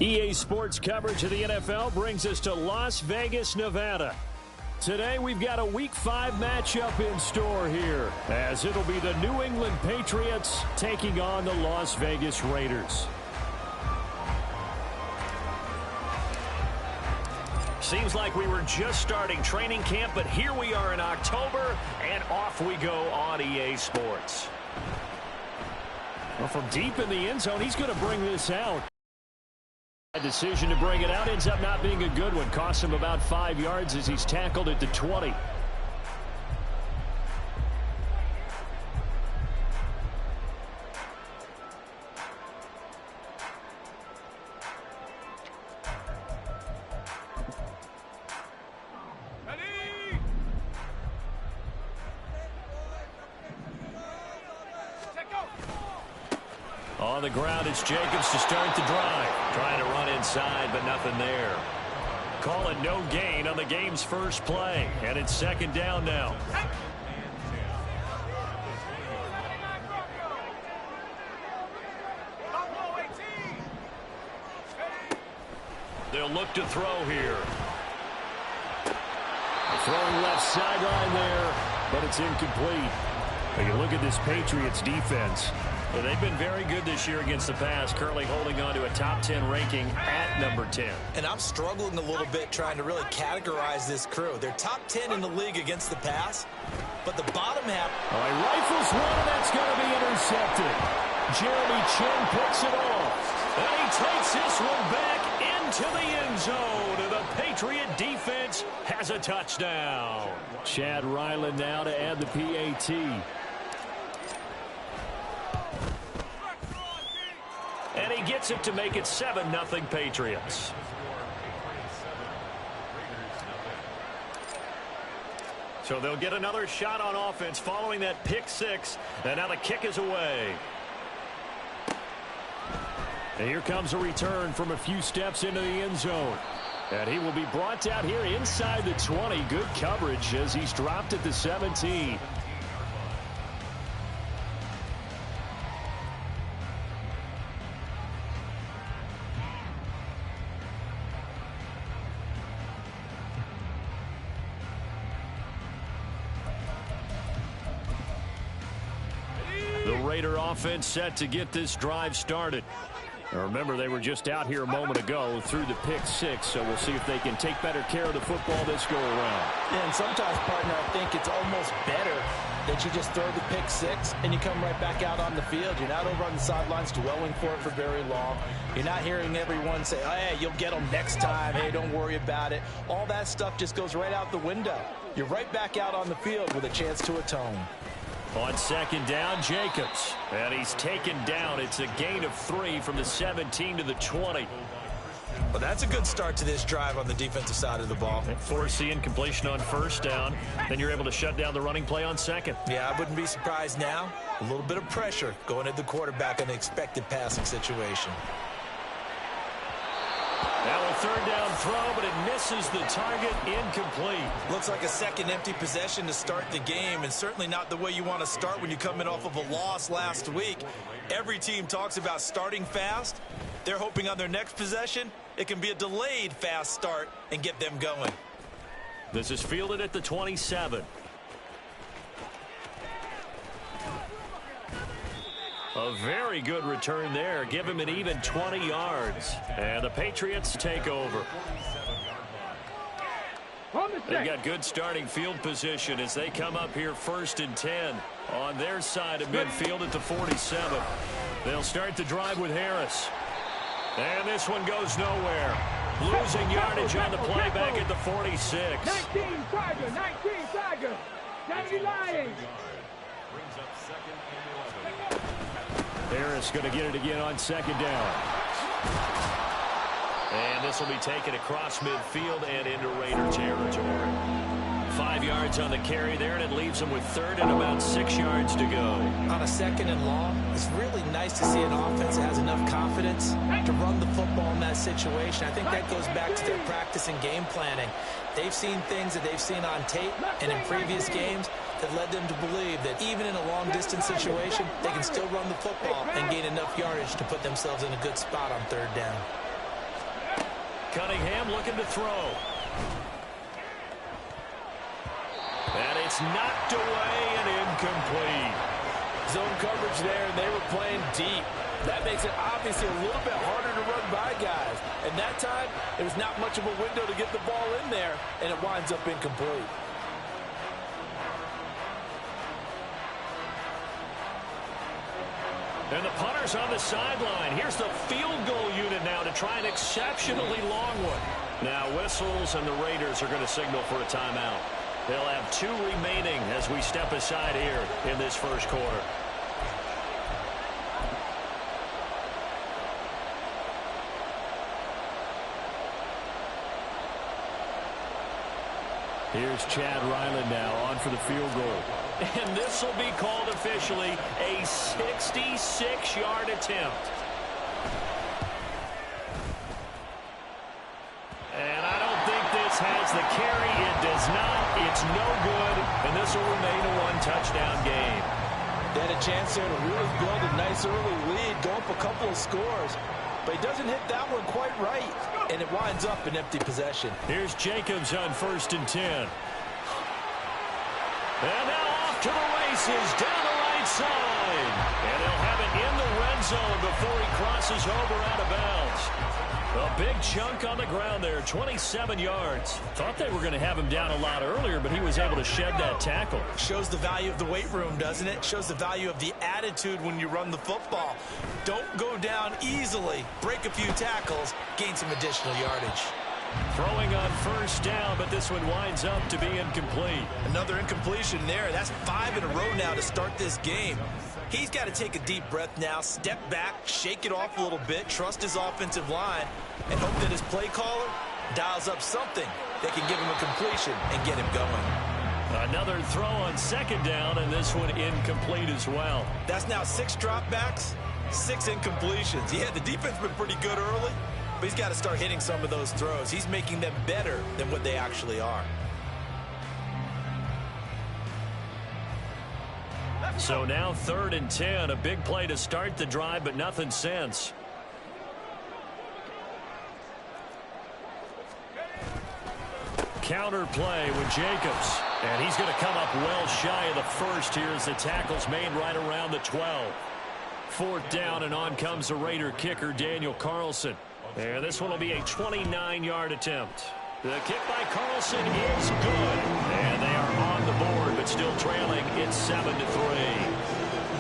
EA Sports coverage of the NFL brings us to Las Vegas, Nevada. Today we've got a Week 5 matchup in store here, as it'll be the New England Patriots taking on the Las Vegas Raiders. Seems like we were just starting training camp, but here we are in October, and off we go on EA Sports. Well, from deep in the end zone, he's going to bring this out. Decision to bring it out ends up not being a good one. Costs him about 5 yards as he's tackled at the 20. On the ground, it's Jacobs to start the drive. Trying to run inside, but nothing there. Call it no gain on the game's first play. And it's second down now. They'll look to throw here. Throwing left sideline there, but it's incomplete. You look at this Patriots defense. Well, they've been very good this year against the pass, currently holding on to a top 10 ranking at number 10. And I'm struggling a little bit trying to really categorize this crew. They're top 10 in the league against the pass, but the bottom half. Oh, he rifles one, and that's going to be intercepted. Jeremy Chin picks it off. And he takes this one back into the end zone. And the Patriot defense has a touchdown. Chad Ryland now to add the PAT. And he gets it to make it 7-0 Patriots. So they'll get another shot on offense following that pick six. And now the kick is away. And here comes a return from a few steps into the end zone. And he will be brought down here inside the 20. Good coverage as he's dropped at the 17. Raider offense set to get this drive started. Now remember, they were just out here a moment ago through the pick six, so we'll see if they can take better care of the football this go around. Yeah, and sometimes, partner, I think it's almost better that you just throw the pick six and you come right back out on the field. You're not over on the sidelines dwelling for it for very long. You're not hearing everyone say, oh, hey, you'll get them next time. Hey, don't worry about it. All that stuff just goes right out the window. You're right back out on the field with a chance to atone. On second down, Jacobs. And he's taken down. It's a gain of 3 from the 17 to the 20. Well, that's a good start to this drive on the defensive side of the ball. Force the incompletion on first down. Then you're able to shut down the running play on second. Yeah, I wouldn't be surprised now. A little bit of pressure going at the quarterback in an expected passing situation. Now a third down throw, but it misses the target, incomplete. Looks like a second empty possession to start the game, and certainly not the way you want to start when you're coming off of a loss last week. Every team talks about starting fast. They're hoping on their next possession, it can be a delayed fast start and get them going. This is fielded at the 27. A very good return there. Give him an even 20 yards. And the Patriots take over. They've got good starting field position as they come up here 1st and 10 on their side of midfield at the 47. They'll start the drive with Harris. And this one goes nowhere. Losing yardage on the play back at the 46. 19 Tiger, 19 Tiger. 70 Lions. Harris going to get it again on second down. And this will be taken across midfield and into Raider territory. 5 yards on the carry there, and it leaves them with third and about 6 yards to go. On a second and long, it's really nice to see an offense that has enough confidence to run the football in that situation. I think that goes back to their practice and game planning. They've seen things that they've seen on tape and in previous games that led them to believe that even in a long-distance situation, they can still run the football and gain enough yardage to put themselves in a good spot on third down. Cunningham looking to throw. And it's knocked away and incomplete. Zone coverage there, and they were playing deep. That makes it obviously a little bit harder to run by guys. And that time, there was not much of a window to get the ball in there, and it winds up incomplete. And the punter's on the sideline. Here's the field goal unit now to try an exceptionally long one. Now whistles, and the Raiders are going to signal for a timeout. They'll have 2 remaining as we step aside here in this first quarter. Here's Chad Ryland now on for the field goal. And this will be called officially a 66-yard attempt. And I don't think this has the carry. It does not. It's no good. And this will remain a 1-touchdown game. They had a chance there to really build a nice early lead, go up a couple of scores. But he doesn't hit that one quite right, and it winds up an empty possession. Here's Jacobs on 1st and 10. And now off to the races down the right side. And they'll have it in the red zone before he crosses over out of bounds. A big chunk on the ground there, 27 yards. Thought they were going to have him down a lot earlier, but he was able to shed that tackle. Shows the value of the weight room, doesn't it? Shows the value of the attitude when you run the football. Don't go down easily. Break a few tackles. Gain some additional yardage. Throwing on first down, but this one winds up to be incomplete. Another incompletion there. That's 5 in a row now to start this game. He's got to take a deep breath now, step back, shake it off a little bit, trust his offensive line, and hope that his play caller dials up something that can give him a completion and get him going. Another throw on second down, and this one incomplete as well. That's now 6 dropbacks, 6 incompletions. Yeah, the defense has been pretty good early, but he's got to start hitting some of those throws. He's making them better than what they actually are. So now 3rd and 10, a big play to start the drive, but nothing since. Counter play with Jacobs. And he's going to come up well shy of the first here as the tackle's made right around the 12. 4th down, and on comes the Raider kicker, Daniel Carlson. And this one will be a 29-yard attempt. The kick by Carlson is good. And they are on the board, but still trailing. It's 7-3.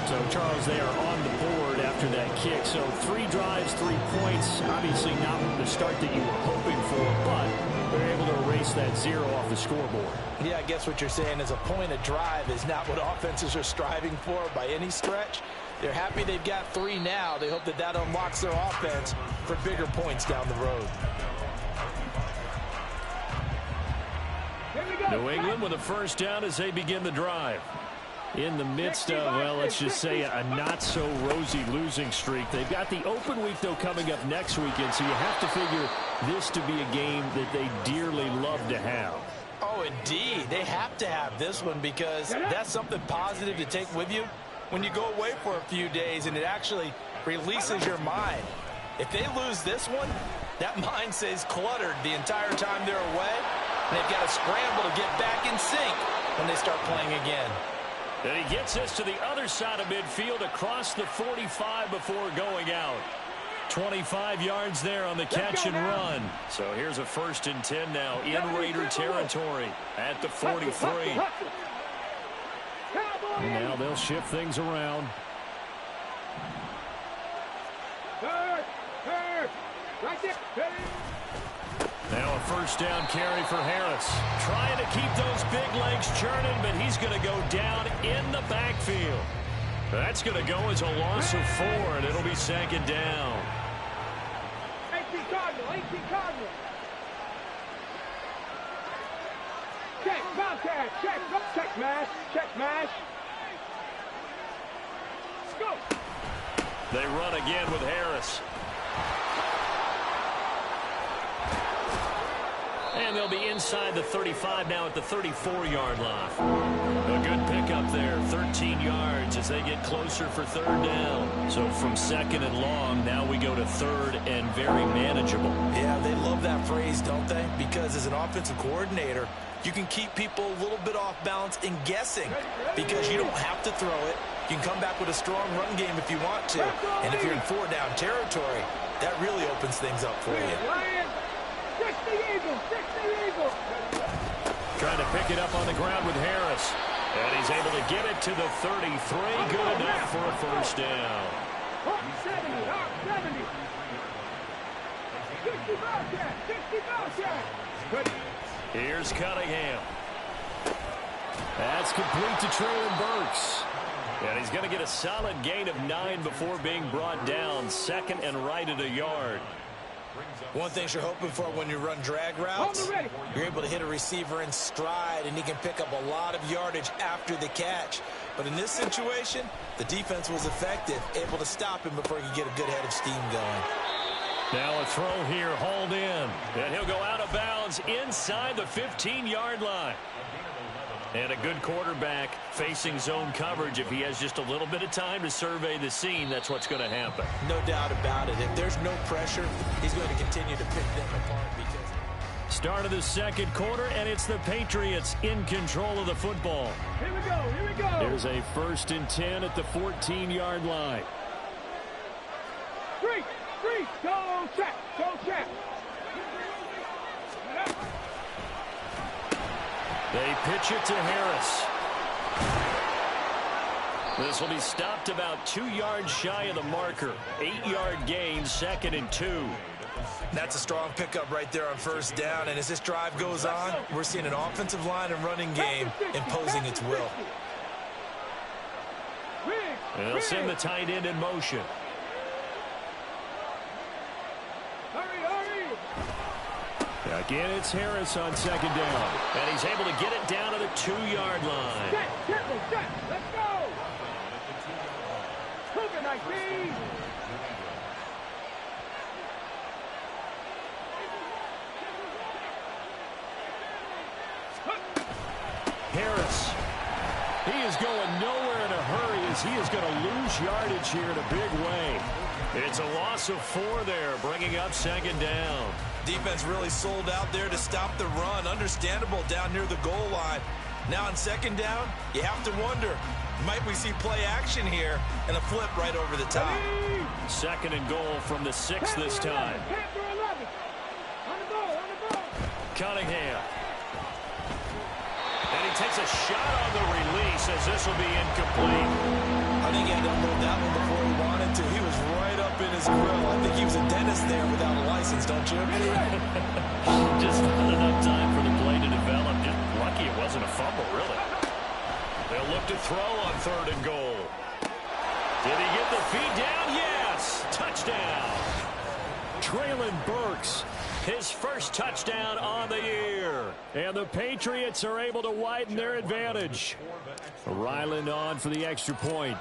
So, Charles, they are on the board after that kick. So 3 drives, 3 points. Obviously not the start that you were hoping for, but they're able to erase that 0 off the scoreboard. Yeah, I guess what you're saying is a point of drive is not what offenses are striving for by any stretch. They're happy they've got 3 now. They hope that that unlocks their offense for bigger points down the road. New England with a first down as they begin the drive. In the midst of, well, let's just say a not-so-rosy losing streak. They've got the open week, though, coming up next weekend, so you have to figure this to be a game that they dearly love to have. Oh, indeed. They have to have this one because that's something positive to take with you when you go away for a few days, and it actually releases your mind. If they lose this one, that mind stays cluttered the entire time they're away, and they've got to scramble to get back in sync when they start playing again. And he gets us to the other side of midfield across the 45 before going out. 25 yards there on the catch and run. So here's a 1st and 10 now in Raider territory at the 43. And now they'll shift things around. Now a first down carry for Harris. Trying to keep those big legs churning, but he's going to go down in the backfield. That's going to go as a loss of 4, and it'll be 2nd down. 18 Cardinal. Check, Bobcat, check mash. Let's go. They run again with Harris. And they'll be inside the 35 now at the 34-yard line. A good pickup there, 13 yards as they get closer for 3rd down. So from 2nd and long, now we go to 3rd and very manageable. Yeah, they love that phrase, don't they? Because as an offensive coordinator, you can keep people a little bit off balance and guessing because you don't have to throw it. You can come back with a strong run game if you want to. And if you're in 4-down territory, that really opens things up for you. Trying to pick it up on the ground with Harris. And he's able to get it to the 33. Good enough for a 1st down. 60. Here's Cunningham. That's complete to Traylon Burks. And he's going to get a solid gain of 9 before being brought down. 2nd and right at a yard. One thing you're hoping for when you run drag routes, you're able to hit a receiver in stride, and he can pick up a lot of yardage after the catch. But in this situation, the defense was effective, able to stop him before he could get a good head of steam going. Now a throw here, hauled in. And he'll go out of bounds inside the 15-yard line. And a good quarterback facing zone coverage. If he has just a little bit of time to survey the scene, that's what's going to happen. No doubt about it. If there's no pressure, he's going to continue to pick them apart. Because start of the 2nd quarter, and it's the Patriots in control of the football. Here we go. There's a 1st and 10 at the 14-yard line. 3, go check. They pitch it to Harris. This will be stopped about 2 yards shy of the marker. 8-yard gain, 2nd and 2. That's a strong pickup right there on 1st down. And as this drive goes on, we're seeing an offensive line and running game imposing its will. They'll send the tight end in motion. Again, it's Harris on 2nd down. And he's able to get it down to the 2-yard line. Set. Let's go. Cougar 19. Harris. He is going nowhere in a hurry as he is going to lose yardage here in a big way. It's a loss of 4 there, bringing up 2nd down. Defense really sold out there to stop the run. Understandable down near the goal line. Now on 2nd down, you have to wonder, might we see play action here and a flip right over the top? 2nd and goal from the 6 this time. On the ball. Cunningham. And he takes a shot on the release as this will be incomplete. I think he had to unload that one before he wanted to. He was right up in his grill. I think he was a dentist there without a license, don't you? Just not enough time for the play to develop. Just lucky it wasn't a fumble, really. They'll look to throw on 3rd and goal. Did he get the feet down? Yes! Touchdown! Traylon Burks. His first touchdown on the year. And the Patriots are able to widen their advantage. Ryland on for the extra point.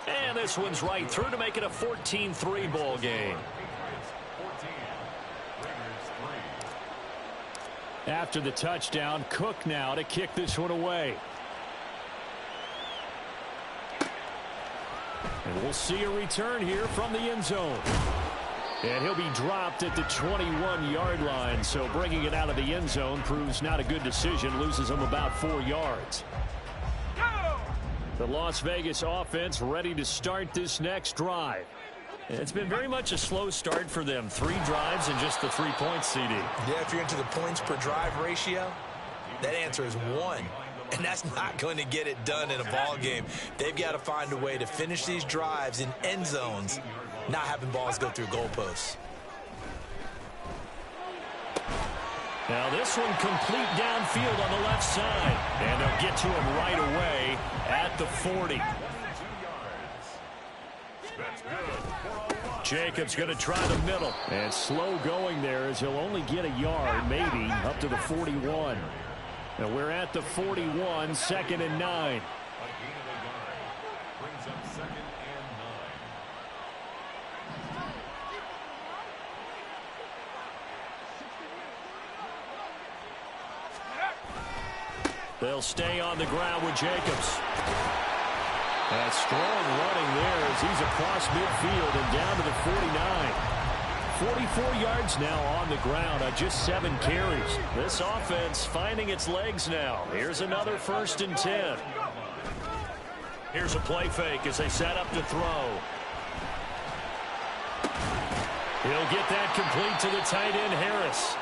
And this one's right through to make it a 14-3 ball game. After the touchdown, Cook now to kick this one away. And we'll see a return here from the end zone. And he'll be dropped at the 21-yard line. So bringing it out of the end zone proves not a good decision. Loses him about 4 yards. The Las Vegas offense ready to start this next drive. It's been very much a slow start for them. 3 drives and just the 3 points, CD. Yeah, if you're into the points per drive ratio, that answer is 1. And that's not going to get it done in a ball game. They've got to find a way to finish these drives in end zones, not having balls go through goalposts. Now this one complete downfield on the left side. And they'll get to him right away at the 40. Jacobs going to try the middle. And slow going there as he'll only get a yard, maybe, up to the 41. And we're at the 41, 2nd and 9. They'll stay on the ground with Jacobs. And strong running there as he's across midfield and down to the 49. 44 yards now on the ground on just 7 carries. This offense finding its legs now. Here's another 1st and 10. Here's a play fake as they set up to throw. He'll get that complete to the tight end, Harris.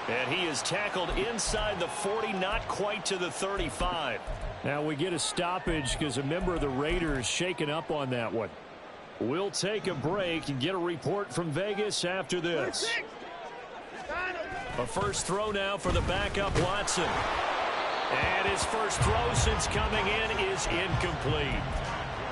And he is tackled inside the 40, not quite to the 35. Now we get a stoppage because a member of the Raiders shaken up on that one. We'll take a break and get a report from Vegas after this. A first throw now for the backup Watson. And his first throw since coming in is incomplete.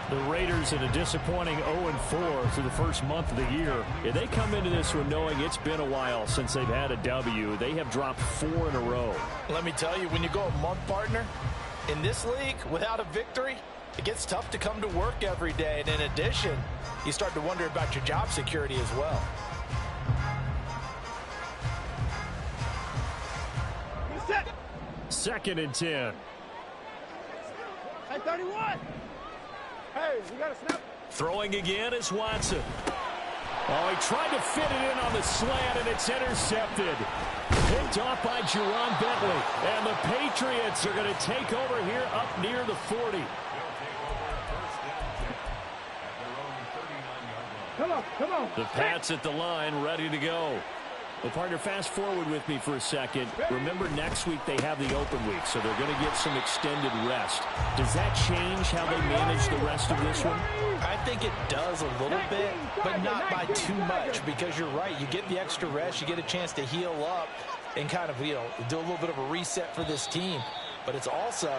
The Raiders in a disappointing 0-4 through the first month of the year. And they come into this one knowing it's been a while since they've had a W. They have dropped 4 in a row. Let me tell you, when you go a month, partner, in this league, without a victory, it gets tough to come to work every day. And in addition, you start to wonder about your job security as well. Second and 10. Hey, 31. Hey, you got to snap. Throwing again is Watson. Oh, he tried to fit it in on the slant, and it's intercepted. Picked off by Jerron Bentley. And the Patriots are going to take over here up near the 40. Come on, come on. The Pats at the line, ready to go. Well, partner, fast forward with me for a second. Remember, next week they have the open week, so they're going to get some extended rest. Does that change how they manage the rest of this one? I think it does a little bit, but not by too much, because you're right. You get the extra rest, you get a chance to heal up and kind of, do a little bit of a reset for this team. But it's also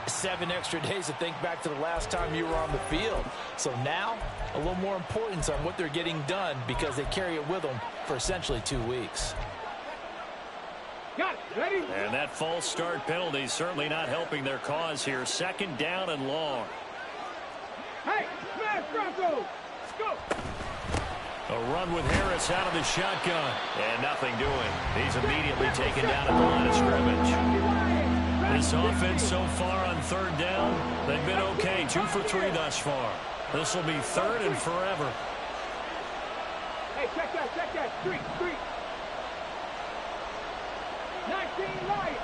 7 extra days to think back to the last time you were on the field. So now, a little more importance on what they're getting done because they carry it with them for essentially 2 weeks. Got it. Ready? And that false start penalty certainly not helping their cause here. 2nd down and long. Hey, smash Broncos. Let's go. A run with Harris out of the shotgun. And nothing doing. He's immediately taken down at the line of scrimmage. This offense so far on 3rd down, they've been okay. 2 for 3 thus far. This will be 3rd and forever. Hey, check that. Street. 19 Lions.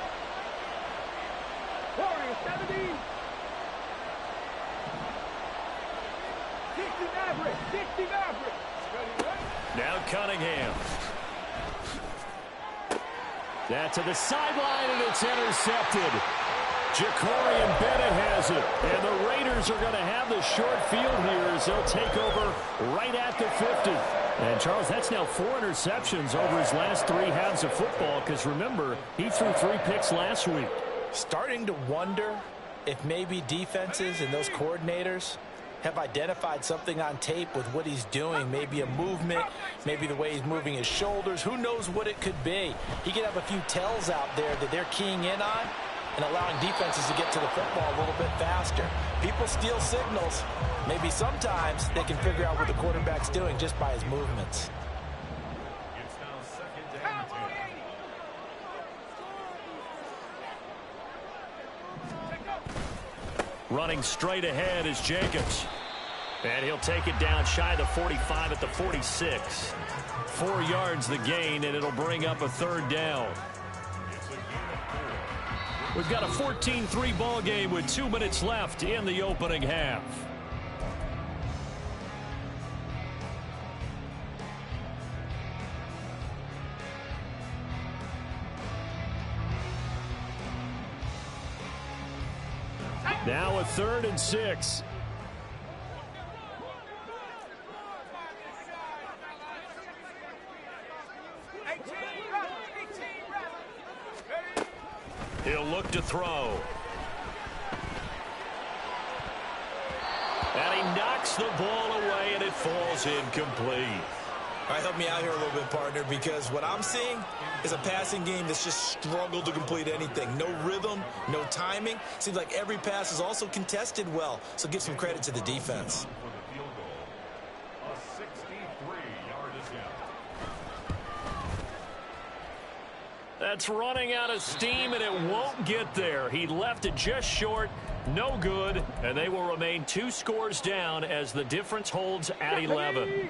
Warriors 70. 60 Mavericks. Now Cunningham. That to the sideline, and it's intercepted. Jacorian Bennett has it. And the Raiders are going to have the short field here as they'll take over right at the 50. And, Charles, that's now 4 interceptions over his last 3 halves of football because, remember, he threw 3 picks last week. Starting to wonder if maybe defenses and those coordinators have identified something on tape with what he's doing. Maybe a movement, maybe the way he's moving his shoulders. Who knows what it could be? He could have a few tells out there that they're keying in on and allowing defenses to get to the football a little bit faster. People steal signals. Maybe sometimes they can figure out what the quarterback's doing just by his movements. Running straight ahead is Jacobs. And he'll take it down shy of the 45 at the 46. 4 yards the gain, and it'll bring up a third down. We've got a 14-3 ball game with 2 minutes left in the opening half. Now a 3rd and 6. He'll look to throw. And he knocks the ball away, and it falls incomplete. All right, help me out here a little bit, partner, because what I'm seeing is a passing game that's just struggled to complete anything. No rhythm, no timing. Seems like every pass is also contested well, so give some credit to the defense. That's running out of steam, and it won't get there. He left it just short, no good, and they will remain 2 scores down as the difference holds at 11.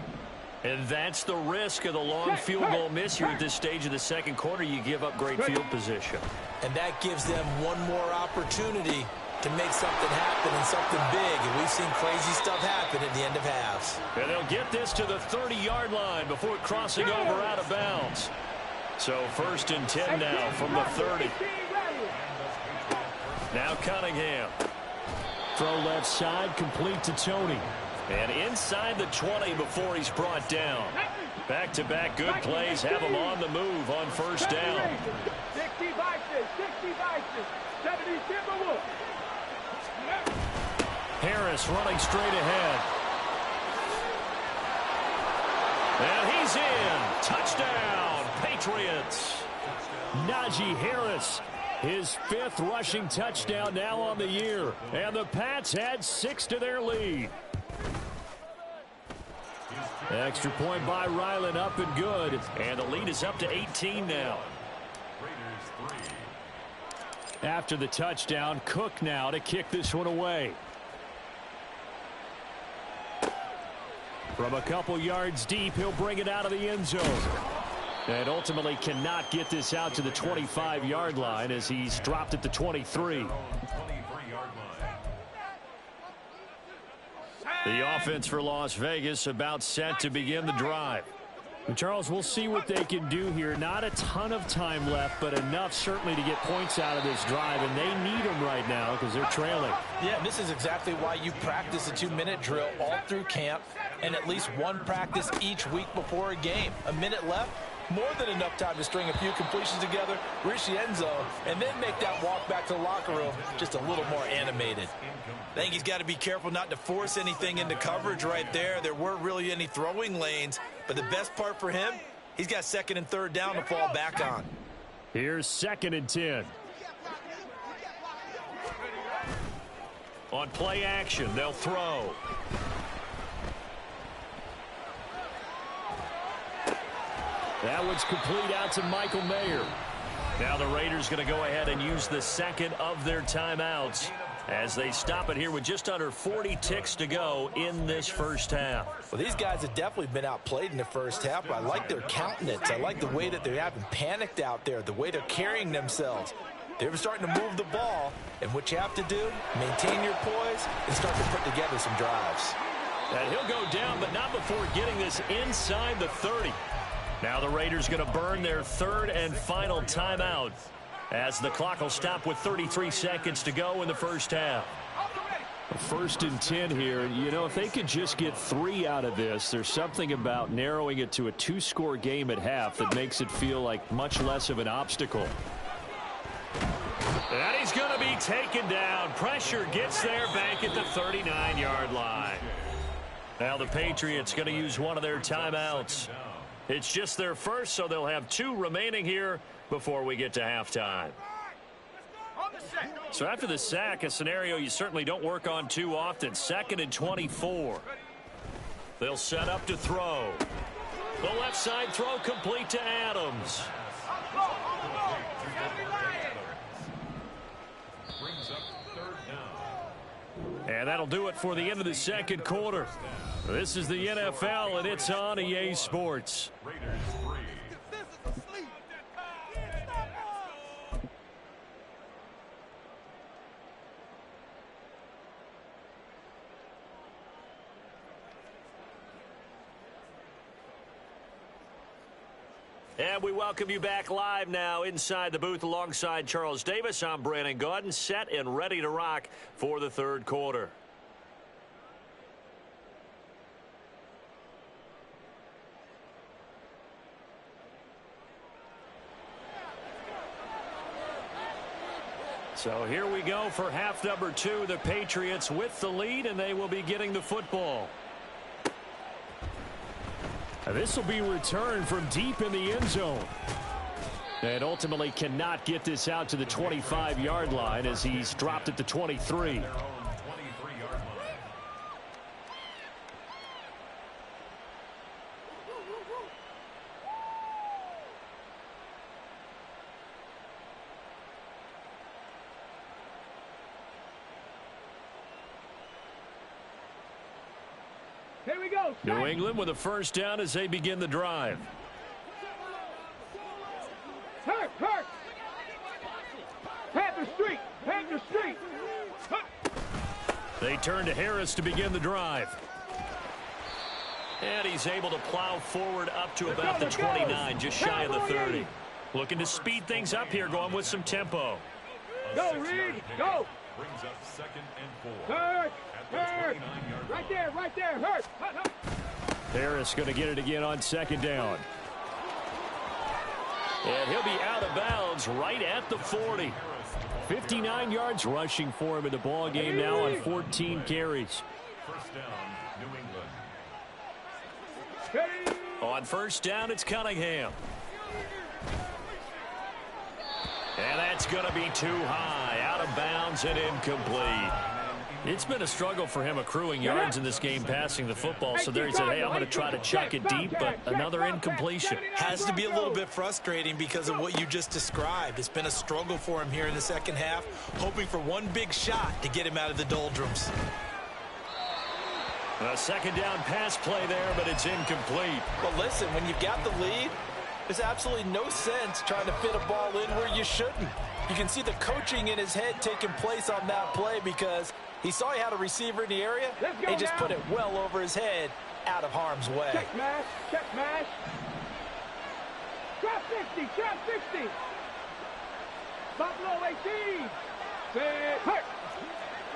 And that's the risk of the long field goal miss here at this stage of the second quarter. You give up great field position. And that gives them one more opportunity to make something happen and something big. And we've seen crazy stuff happen at the end of halves. And they'll get this to the 30-yard line before crossing over out of bounds. So 1st and 10 now from the 30. Now Cunningham. Throw left side, complete to Tony. And inside the 20 before he's brought down. Back-to-back good plays have him on the move on 1st down. 60 vices, 70 Timberwolves. Harris running straight ahead. And he's in. Touchdown, Patriots. Najee Harris, his 5th rushing touchdown now on the year. And the Pats add 6 to their lead. Extra point by Ryland, up and good. And the lead is up to 18 now. After the touchdown, Cook now to kick this one away. From a couple yards deep, he'll bring it out of the end zone. And ultimately cannot get this out to the 25-yard line as he's dropped at the 23. The offense for Las Vegas about set to begin the drive. And Charles, we'll see what they can do here. Not a ton of time left, but enough certainly to get points out of this drive, and they need them right now because they're trailing. Yeah, this is exactly why you practice a 2-minute drill all through camp and at least one practice each week before a game. A minute left, more than enough time to string a few completions together, reach the end zone, and then make that walk back to the locker room just a little more animated. I think he's got to be careful not to force anything into coverage right there. There weren't really any throwing lanes, but the best part for him, he's got 2nd and 3rd down to fall back on. Here's 2nd and 10. On play action, they'll throw. That one's complete out to Michael Mayer. Now the Raiders going to go ahead and use the 2nd of their timeouts as they stop it here with just under 40 ticks to go in this first half. Well, these guys have definitely been outplayed in the first half, but I like their countenance. I like the way that they haven't panicked out there, the way they're carrying themselves. They're starting to move the ball, and what you have to do, maintain your poise and start to put together some drives. And he'll go down, but not before getting this inside the 30. Now the Raiders going to burn their 3rd and final timeout as the clock will stop with 33 seconds to go in the first half. 1st and 10 here. You know, if they could just get 3 out of this, there's something about narrowing it to a 2-score game at half that makes it feel like much less of an obstacle. And he's going to be taken down. Pressure gets there back at the 39-yard line. Now the Patriots going to use one of their timeouts. It's just their first, so they'll have 2 remaining here before we get to halftime. So after the sack, a scenario you certainly don't work on too often. 2nd and 24. They'll set up to throw. The left side throw complete to Adams. And that'll do it for the end of the second quarter. This is the NFL, and it's on EA Sports. And we welcome you back live now inside the booth alongside Charles Davis. I'm Brandon Gaudin, set and ready to rock for the third quarter. So here we go for half number 2. The Patriots with the lead, and they will be getting the football. This will be returned from deep in the end zone. And ultimately cannot get this out to the 25-yard line as he's dropped at the 23. Here we go. New England with a first down as they begin the drive. Hurt. Panther Street. They turn to Harris to begin the drive. And he's able to plow forward up to about the 29, just shy of the 30. Looking to speed things up here, going with some tempo. Go, Reed. Go. Brings up 2nd and 4. Hurt. Right there. Hurt. Harris going to get it again on 2nd down. And he'll be out of bounds right at the 40. 59 yards rushing for him in the ball game now on 14 carries. First down, New England. On first down, it's Cunningham. And that's going to be too high, out of bounds and incomplete. It's been a struggle for him accruing yards in this game passing the football. So there he said, hey, I'm going to try to chuck it deep, but another incompletion. Has to be a little bit frustrating because of what you just described. It's been a struggle for him here in the second half, hoping for one big shot to get him out of the doldrums. A second down pass play there, but it's incomplete. But listen, when you've got the lead, there's absolutely no sense trying to fit a ball in where you shouldn't. You can see the coaching in his head taking place on that play because he saw he had a receiver in the area. He just put it well over his head, out of harm's way. Check mash. Drop 60. Buffalo 18. Big hurt.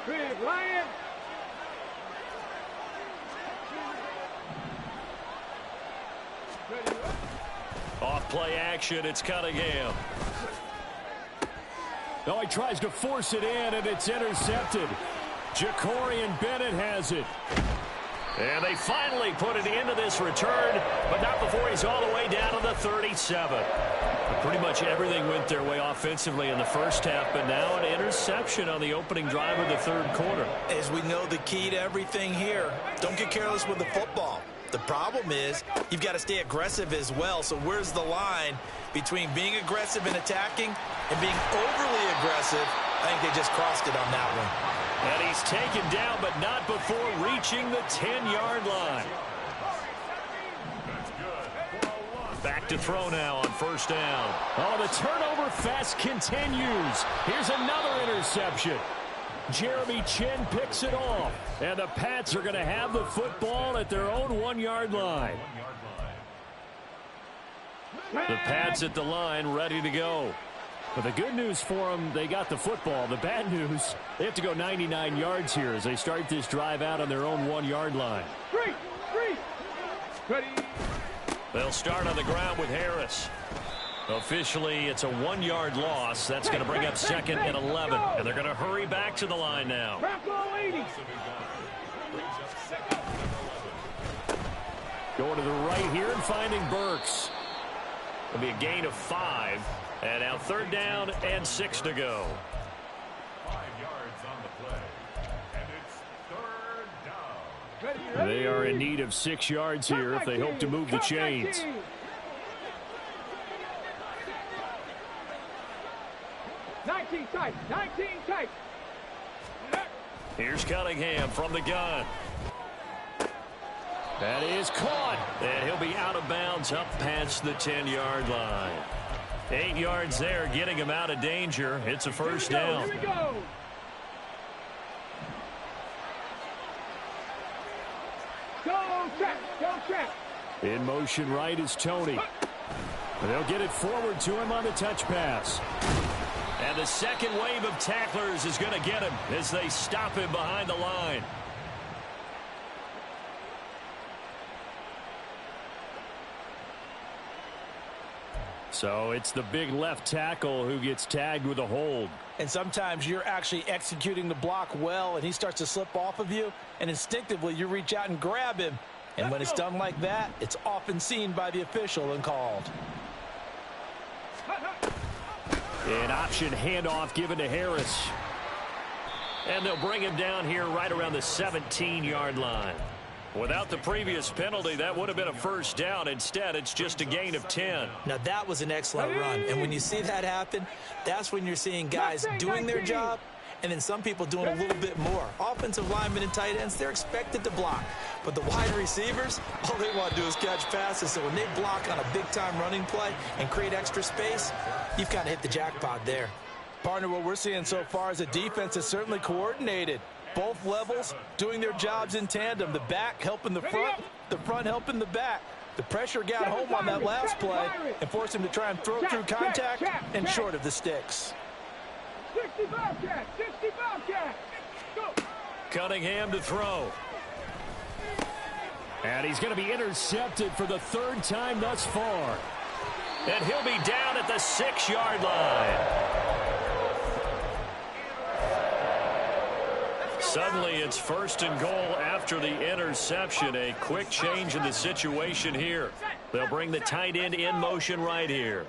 Big Lion. Off play action, it's Cunningham. No, he tries to force it in, and it's intercepted. Jacorian Bennett has it. And they finally put it into this return, but not before he's all the way down to the 37. Pretty much everything went their way offensively in the first half, but now an interception on the opening drive of the third quarter. As we know, the key to everything here, don't get careless with the football. The problem is you've got to stay aggressive as well. So where's the line between being aggressive and attacking and being overly aggressive? I think they just crossed it on that one. And he's taken down, but not before reaching the 10-yard line. Back to throw now on first down. Oh, the turnover fest continues. Here's another interception. Jeremy Chinn picks it off. And the Pats are going to have the football at their own 1-yard line. The Pats at the line, ready to go. But the good news for them, they got the football. The bad news, they have to go 99 yards here as they start this drive out on their own 1-yard line. Ready. They'll start on the ground with Harris. Officially, it's a 1-yard loss. That's going to bring up 2nd and 11. And they're going to hurry back to the line now. Going to the right here and finding Burks. It'll be a gain of 5. And now 3rd down and 6 to go. 5 yards on the play. And it's 3rd down. They are in need of 6 yards here if they hope to move the chains. 19 tight, 19 tight. Here's Cunningham from the gun. That is caught. And he'll be out of bounds up past the 10-yard line. 8 yards there, getting him out of danger. It's a first down. Here we go. Go track, go track. In motion right is Tony. They'll get it forward to him on the touch pass. And the second wave of tacklers is going to get him as they stop him behind the line. So it's the big left tackle who gets tagged with a hold. And sometimes you're actually executing the block well, and he starts to slip off of you, and instinctively you reach out and grab him. And when it's done like that, it's often seen by the official and called. An option handoff given to Harris. And they'll bring him down here right around the 17-yard line. Without the previous penalty, that would have been a first down. Instead, it's just a gain of 10. Now, that was an excellent run. And when you see that happen, that's when you're seeing guys doing their job and then some people doing a little bit more. Offensive linemen and tight ends, they're expected to block. But the wide receivers, all they want to do is catch passes. So when they block on a big-time running play and create extra space, you've kind of hit the jackpot there. Partner, what we're seeing so far is a defense that's certainly coordinated. Both levels doing their jobs in tandem. The back helping the front helping the back. The pressure got home on that last play and forced him to try and throw through contact and short of the sticks. 60 Bobcat, 60 Bobcat. Go. Cunningham to throw. And he's going to be intercepted for the 3rd time thus far. And he'll be down at the 6-yard line. Suddenly, it's 1st and goal after the interception. A quick change in the situation here. They'll bring the tight end in motion right here.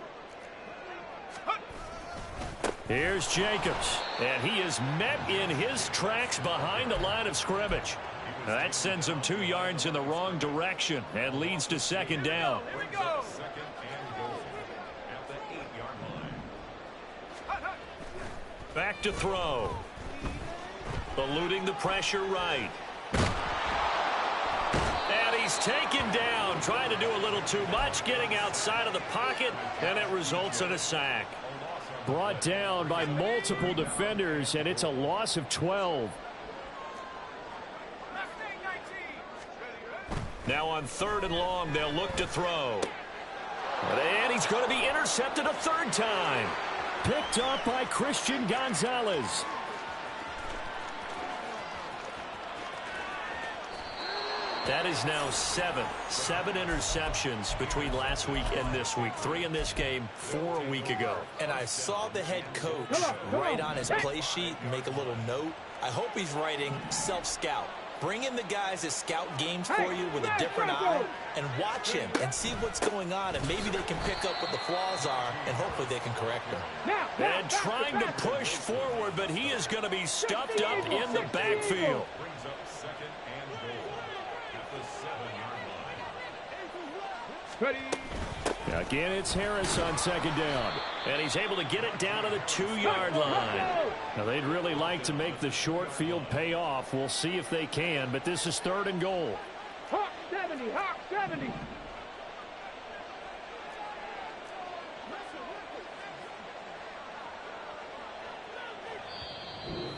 Here's Jacobs, and he is met in his tracks behind the line of scrimmage. That sends him 2 yards in the wrong direction and leads to 2nd down. Here we go. 2nd and goal at the 8-yard line. Back to throw. Eluding the pressure right. And he's taken down, trying to do a little too much, getting outside of the pocket, and it results in a sack. Brought down by multiple defenders, and it's a loss of 12. Now on 3rd and long, they'll look to throw. And he's going to be intercepted a 3rd time. Picked up by Christian Gonzalez. That is now 7 interceptions between last week and this week. 3 in this game, 4 a week ago. And I saw the head coach write on his play sheet and make a little note. I hope he's writing self-scout. Bring in the guys that scout games for you with a different eye and watch him and see what's going on, and maybe they can pick up what the flaws are, and hopefully they can correct them. And trying to push forward, but he is going to be stuffed up in the backfield. Brings up 2nd and goal at the 7-yard line. Ready. Again, it's Harris on 2nd down. And he's able to get it down to the 2-yard line. Now, they'd really like to make the short field pay off. We'll see if they can, but this is 3rd and goal. Hawk 70, Hawk 70.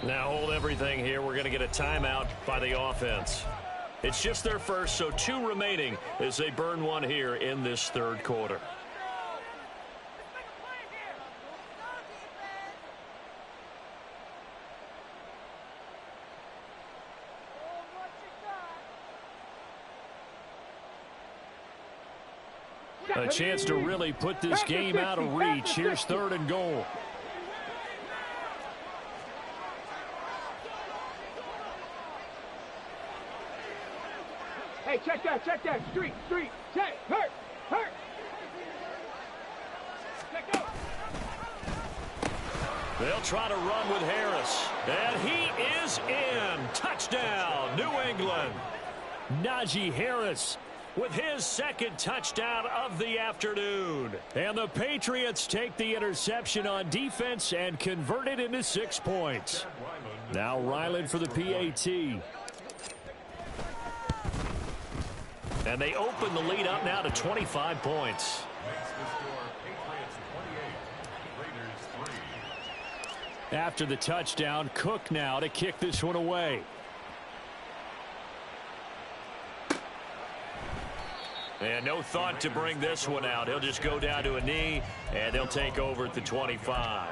Now hold everything here. We're going to get a timeout by the offense. It's just their first, so 2 remaining as they burn 1 here in this 3rd quarter. A chance to really put this game out of reach. Here's 3rd and goal. Hey, check that. Street. Check. Hurt. Check go. They'll try to run with Harris. And he is in. Touchdown, New England. Najee Harris with his 2nd touchdown of the afternoon. And the Patriots take the interception on defense and convert it into 6 points. Now Ryland for the PAT. And they open the lead up now to 25 points. After the touchdown, Cook now to kick this one away. And no thought to bring this one out. He'll just go down to a knee, and they'll take over at the 25.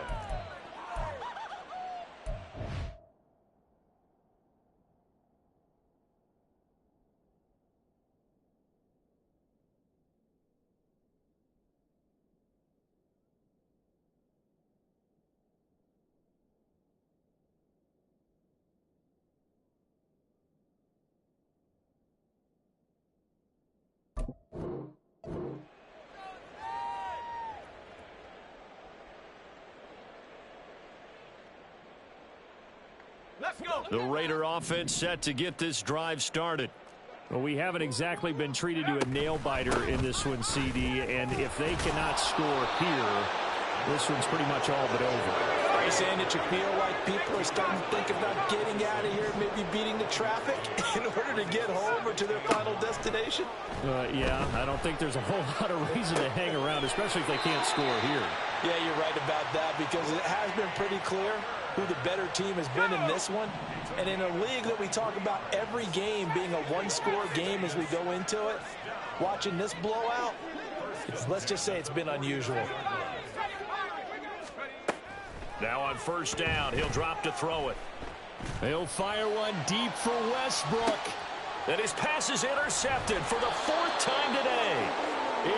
The Raider offense set to get this drive started. Well, we haven't exactly been treated to a nail-biter in this one, CD, and if they cannot score here, this one's pretty much all but over. Are you saying that you feel like people are starting to think about getting out of here, maybe beating the traffic in order to get home or to their final destination? Yeah, I don't think there's a whole lot of reason to hang around, especially if they can't score here. Yeah, you're right about that, because it has been pretty clear who the better team has been in this one. And in a league that we talk about every game being a one-score game as we go into it, watching this blowout, let's just say it's been unusual. Now on 1st down, he'll drop to throw it. He'll fire one deep for Westbrook. And his pass is intercepted for the 4th time today.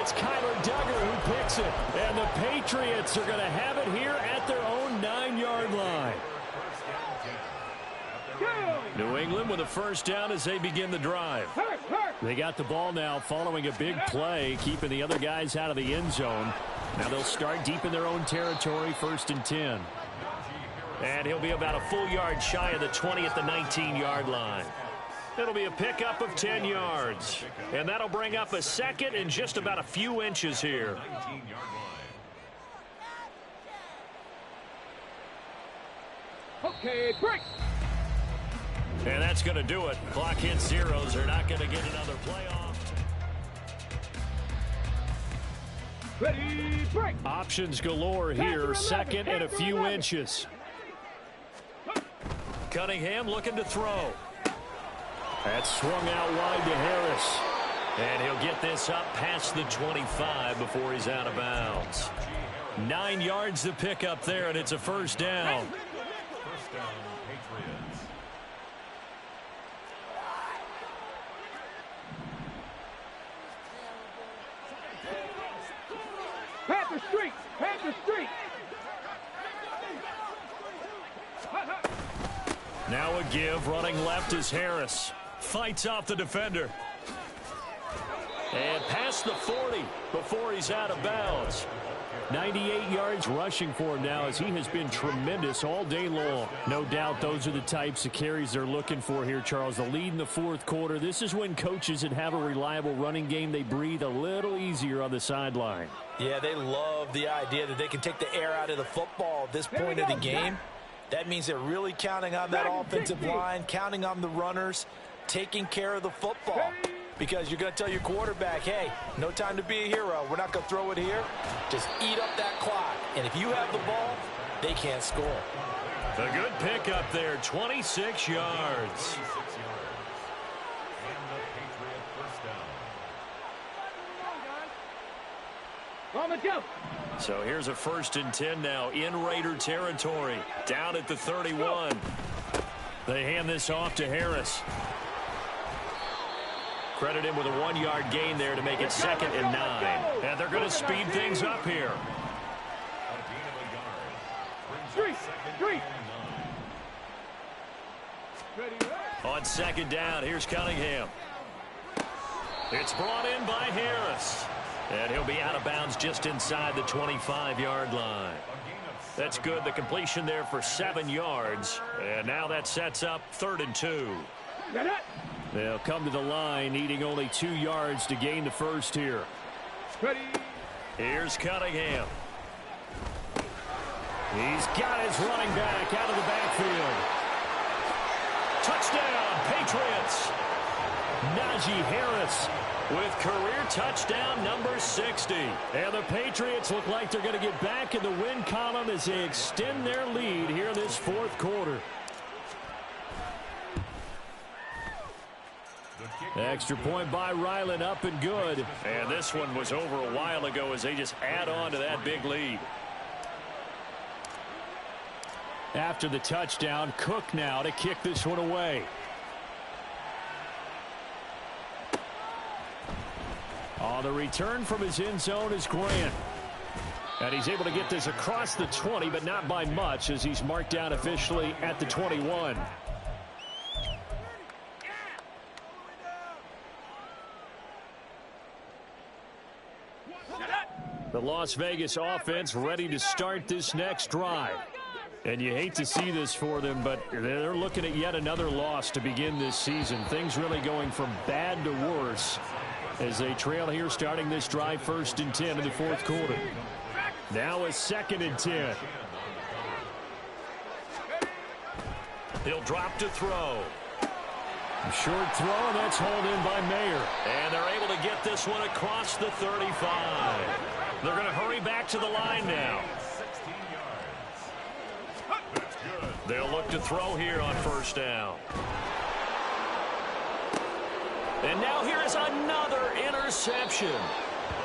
It's Kyler Duggar who picks it. And the Patriots are going to have it here at their own 9-yard line. New England with a 1st down as they begin the drive. They got the ball now following a big play, keeping the other guys out of the end zone. Now they'll start deep in their own territory, 1st and 10. And he'll be about a full yard shy of the 20 at the 19-yard line. It'll be a pickup of 10 yards. And that'll bring up a 2nd and just about a few inches here. Okay, break. And that's going to do it. Clock hits zeros. They're not going to get another playoff. Ready, break. Options galore here. 2nd and a few inches. Cunningham looking to throw. That's swung out wide to Harris. And he'll get this up past the 25 before he's out of bounds. 9 yards to pick up there, and it's a 1st down. Panther Street. Now a give. Running left is Harris. Fights off the defender. And past the 40 before he's out of bounds. 98 yards rushing for him now as he has been tremendous all day long. No doubt those are the types of carries they're looking for here, Charles. The lead in the 4th quarter. This is when coaches that have a reliable running game, they breathe a little easier on the sideline. Yeah, they love the idea that they can take the air out of the football at this point of the game. That means they're really counting on that offensive line, counting on the runners, taking care of the football. Because you're going to tell your quarterback, hey, no time to be a hero. We're not going to throw it here. Just eat up that clock. And if you have the ball, they can't score. A good pickup there, 26 yards. On the jump. So here's a 1st and 10 now in Raider territory. Down at the 31. They hand this off to Harris. Credit him with a 1-yard gain there to make it 2nd and 9. And they're going to speed things up here. Three. On 2nd down, here's Cunningham. It's brought in by Harris. And he'll be out of bounds just inside the 25-yard line. That's good. The completion there for 7 yards. And now that sets up 3rd and 2. They'll come to the line needing only 2 yards to gain the first here. Here's Cunningham. He's got his running back out of the backfield. Touchdown, Patriots. Najee Harris with career touchdown number 60. And the Patriots look like they're going to get back in the win column as they extend their lead here in this 4th quarter. Extra point by Ryland, up and good. And this one was over a while ago as they just add on to that big lead. After the touchdown, Cook now to kick this one away. On the return from his end zone is Grant. And he's able to get this across the 20, but not by much as he's marked down officially at the 21. The Las Vegas offense ready to start this next drive. And you hate to see this for them, but they're looking at yet another loss to begin this season. Things really going from bad to worse as they trail here starting this drive 1st and 10 in the 4th quarter. Now a 2nd and 10. He'll drop to throw. Short throw, and that's hauled in by Mayer. And they're able to get this one across the 35. They're going to hurry back to the line now. They'll look to throw here on 1st down. And now here is another interception.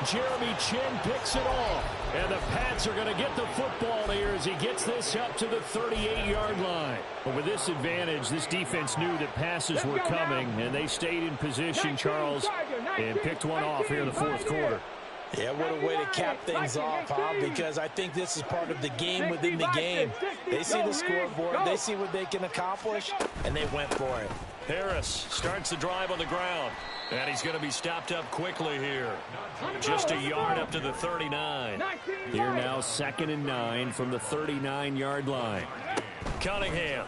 Jeremy Chinn picks it off. And the Pats are going to get the football here as he gets this up to the 38-yard line. But with this advantage, this defense knew that passes were coming, and they stayed in position, Charles, and picked one off here in the 4th quarter. Yeah, what a way to cap things off, huh? Because I think this is part of the game within the game. They see the scoreboard, they see what they can accomplish, and they went for it. Harris starts the drive on the ground, and he's going to be stopped up quickly here. Just a yard up to the 39. Here now 2nd and 9 from the 39-yard line. Cunningham.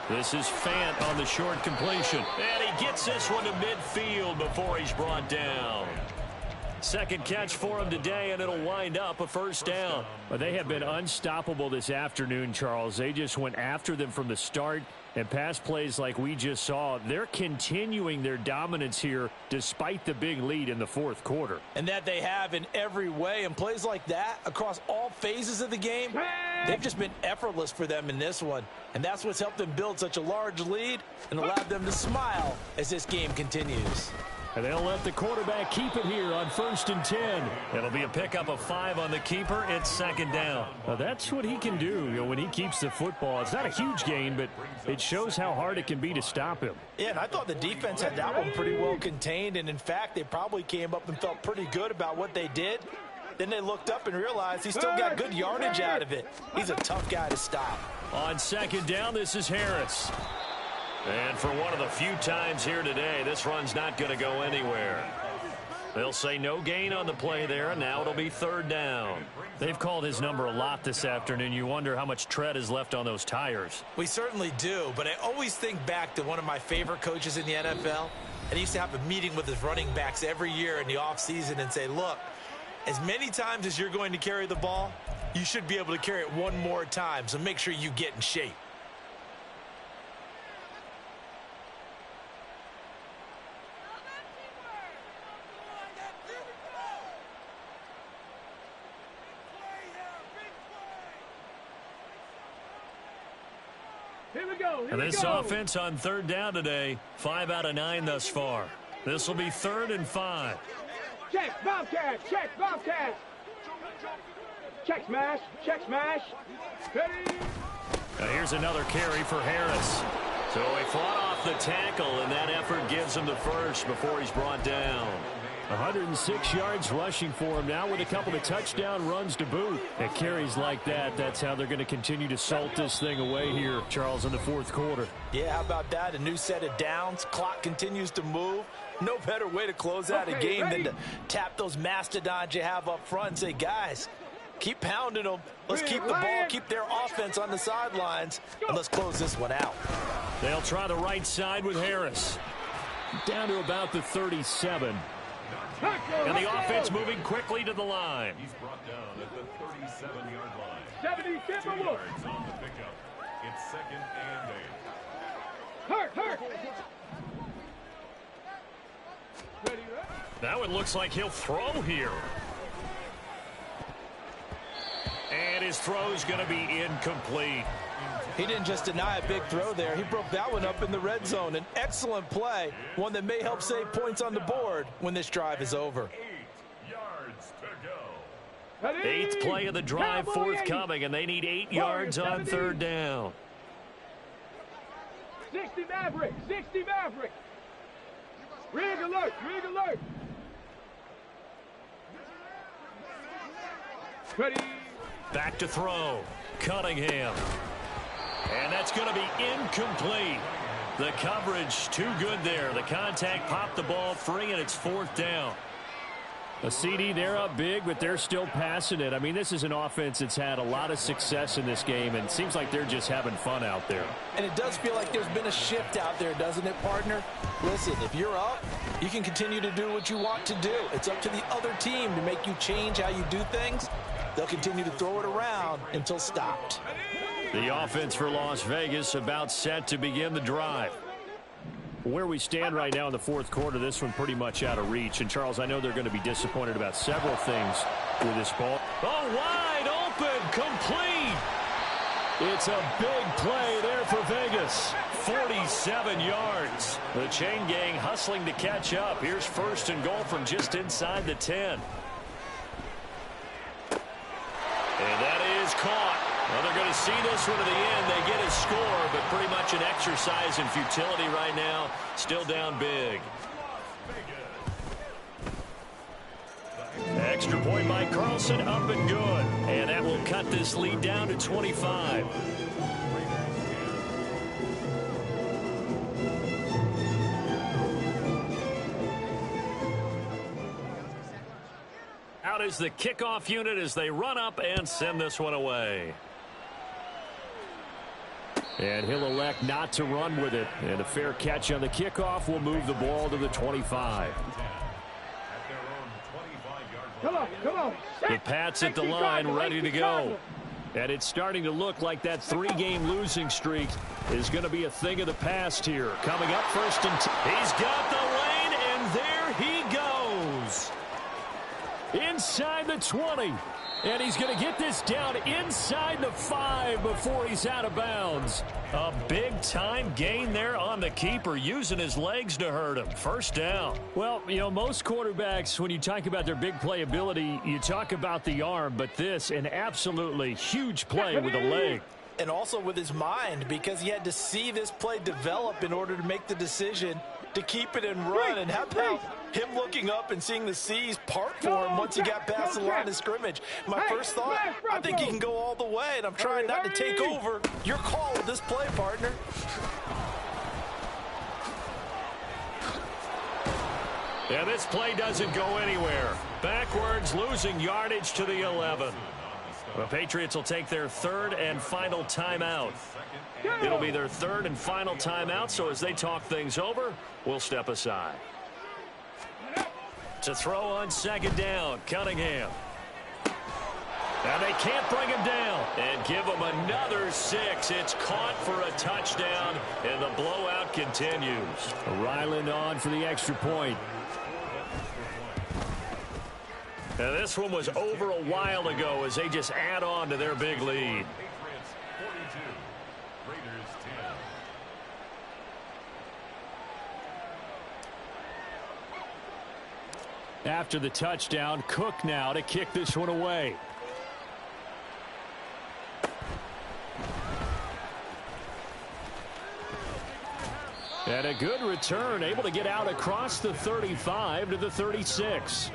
This is Fant on the short completion. And he gets this one to midfield before he's brought down. 2nd catch for him today, and it'll wind up a 1st down. But they have been unstoppable this afternoon, Charles. They just went after them from the start, and pass plays like we just saw, they're continuing their dominance here despite the big lead in the 4th quarter. And that they have in every way, and plays like that across all phases of the game, they've just been effortless for them in this one. And that's what's helped them build such a large lead and allowed them to smile as this game continues. And they'll let the quarterback keep it here on 1st and 10. It'll be a pickup of 5 on the keeper. It's 2nd down. Now that's what he can do, when he keeps the football. It's not a huge gain, but it shows how hard it can be to stop him. Yeah, and I thought the defense had that one pretty well contained. And, in fact, they probably came up and felt pretty good about what they did. Then they looked up and realized he still got good yardage out of it. He's a tough guy to stop. On 2nd down, this is Harris. And for one of the few times here today, this run's not going to go anywhere. They'll say no gain on the play there, and now it'll be 3rd down. They've called his number a lot this afternoon. You wonder how much tread is left on those tires. We certainly do, but I always think back to one of my favorite coaches in the NFL, and he used to have a meeting with his running backs every year in the offseason and say, look, as many times as you're going to carry the ball, you should be able to carry it one more time, so make sure you get in shape. And this offense on 3rd down today, 5 out of 9 thus far. This will be 3rd and 5. Check, Bobcat, check, Bobcat. Check smash, check smash. Ready. Now here's another carry for Harris. So he fought off the tackle, and that effort gives him the first before he's brought down. 106 yards rushing for him now with a couple of touchdown runs to boot. At carries like that, that's how they're going to continue to salt this thing away here, Charles, in the fourth quarter. Yeah, how about that? A new set of downs. Clock continues to move. No better way to close out a game than to tap those mastodons you have up front and say, guys, keep pounding them. Let's keep the ball, keep their offense on the sidelines, and let's close this one out. They'll try the right side with Harris. Down to about the 37. And the offense moving quickly to the line. He's brought down at the 37-yard line. 77 2 yards on the pickup. It's 2nd and 8. Hurt. Now it looks like he'll throw here. And his throw's going to be incomplete. He didn't just deny a big throw there. He broke that one up in the red zone. An excellent play, one that may help save points on the board when this drive is over. 8 yards to go. 8th play of the drive forthcoming, and they need 8 yards on 3rd down. 60 Maverick. Rig alert. Ready. Back to throw. Cunningham. And that's going to be incomplete. The coverage too good there. The contact popped the ball free, and it's 4th down. A CD, they're up big, but they're still passing it. I mean, this is an offense that's had a lot of success in this game, and it seems like they're just having fun out there. And it does feel like there's been a shift out there, doesn't it, partner? Listen, if you're up, you can continue to do what you want to do. It's up to the other team to make you change how you do things. They'll continue to throw it around until stopped. The offense for Las Vegas about set to begin the drive. Where we stand right now in the fourth quarter, this one pretty much out of reach. And, Charles, I know they're going to be disappointed about several things with this ball. Oh, wide open, complete. It's a big play there for Vegas. 47 yards. The chain gang hustling to catch up. Here's 1st and goal from just inside the 10. And that is caught. Well, they're going to see this one to the end. They get a score, but pretty much an exercise in futility right now. Still down big. Extra point by Carlson, up and good. And that will cut this lead down to 25. Out is the kickoff unit as they run up and send this one away. And he'll elect not to run with it. And a fair catch on the kickoff will move the ball to the 25. Come on. The Pats at the line, ready to go. And it's starting to look like that 3-game losing streak is going to be a thing of the past here. Coming up 1st and 10. He's got the lane, and there he goes. Inside the 20. And he's going to get this down inside the 5 before he's out of bounds. A big-time gain there on the keeper, using his legs to hurt him. 1st down. Well, you know, most quarterbacks, when you talk about their big playability, you talk about the arm. But this, an absolutely huge play with a leg. And also with his mind, because he had to see this play develop in order to make the decision to keep it and run. And how about him looking up and seeing the seas part for him once he got past the line of scrimmage? My first thought, I think he can go all the way, and I'm trying not to take over your call with this play, partner. Yeah, this play doesn't go anywhere. Backwards, losing yardage to the 11. The Patriots will take their 3rd and final timeout. It'll be their 3rd and final timeout, so as they talk things over, we'll step aside. To throw on 2nd down, Cunningham. And they can't bring him down. And give him another 6. It's caught for a touchdown, and the blowout continues. Ryland on for the extra point. Now, this one was over a while ago as they just add on to their big lead. Patriots 42, Raiders 10. After the touchdown, Cook now to kick this one away. And a good return, able to get out across the 35 to the 36.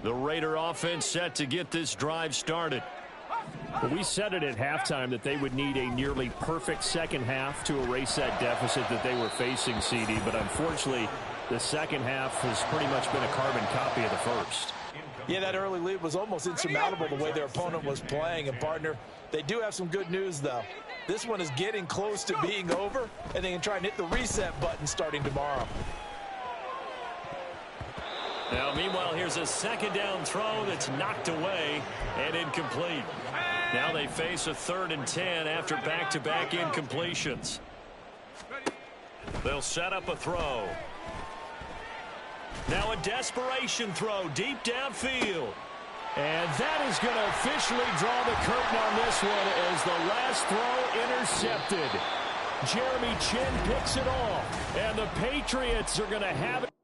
The Raider offense set to get this drive started. Well, we said it at halftime that they would need a nearly perfect second half to erase that deficit that they were facing, CD. But unfortunately, the second half has pretty much been a carbon copy of the first. Yeah, that early lead was almost insurmountable the way their opponent was playing. And, partner, they do have some good news, though. This one is getting close to being over, and they can try and hit the reset button starting tomorrow. Now, meanwhile, here's a second down throw that's knocked away and incomplete. Now they face a 3rd and 10 after back-to-back incompletions. They'll set up a throw. Now a desperation throw deep downfield. And that is going to officially draw the curtain on this one as the last throw intercepted. Jeremy Chinn picks it off, and the Patriots are going to have it.